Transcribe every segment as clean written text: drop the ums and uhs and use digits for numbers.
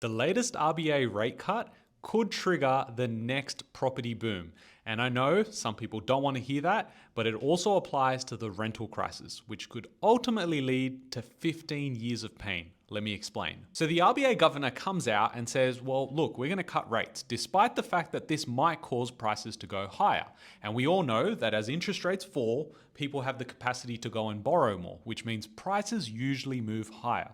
The latest RBA rate cut could trigger the next property boom. And I know some people don't want to hear that, but it also applies to the rental crisis, which could ultimately lead to 15 years of pain. Let me explain. So the RBA governor comes out and says, well, look, we're going to cut rates, despite the fact that this might cause prices to go higher. And we all know that as interest rates fall, people have the capacity to go and borrow more, which means prices usually move higher.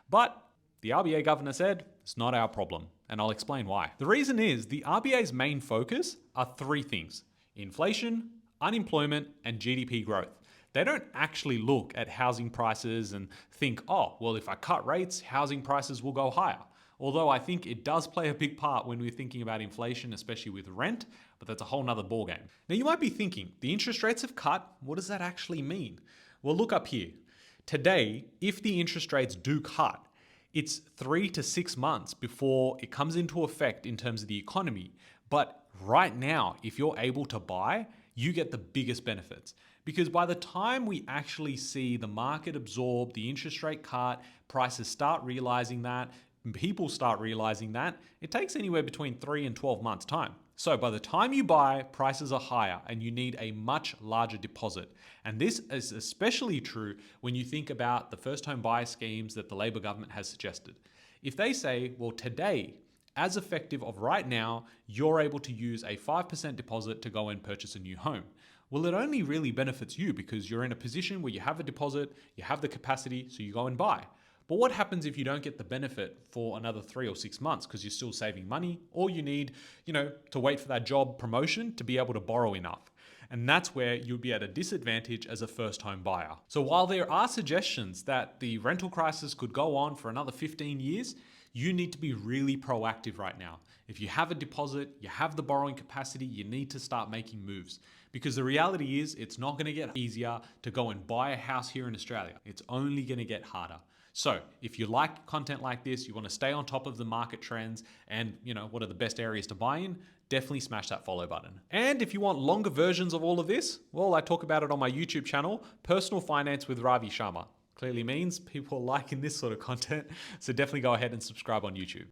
But the RBA governor said, it's not our problem, and I'll explain why. The reason is the RBA's main focus are three things: inflation, unemployment, and GDP growth. They don't actually look at housing prices and think, oh, well, if I cut rates, housing prices will go higher. Although I think it does play a big part when we're thinking about inflation, especially with rent, but that's a whole nother ballgame. Now you might be thinking, the interest rates have cut, what does that actually mean? Well, look up here. Today, if the interest rates do cut, it's 3 to 6 months before it comes into effect in terms of the economy. But right now, if you're able to buy, you get the biggest benefits. Because by the time we actually see the market absorb the interest rate cut, prices start realizing that, people start realizing that, it takes anywhere between 3 and 12 months' time. So by the time you buy, prices are higher and you need a much larger deposit. And this is especially true when you think about the first home buyer schemes that the Labor government has suggested. If they say, well, today, as effective of right now, you're able to use a 5% deposit to go and purchase a new home. Well, it only really benefits you because you're in a position where you have a deposit, you have the capacity, so you go and buy. But what happens if you don't get the benefit for another 3 or 6 months because you're still saving money, or you need, to wait for that job promotion to be able to borrow enough? And that's where you'll be at a disadvantage as a first home buyer. So while there are suggestions that the rental crisis could go on for another 15 years, you need to be really proactive right now. If you have a deposit, you have the borrowing capacity, you need to start making moves. Because the reality is, it's not going to get easier to go and buy a house here in Australia. It's only going to get harder. So if you like content like this, you want to stay on top of the market trends and, what are the best areas to buy in, definitely smash that follow button. And if you want longer versions of all of this, well, I talk about it on my YouTube channel, Personal Finance with Ravi Sharma. Clearly means people are liking this sort of content. So definitely go ahead and subscribe on YouTube.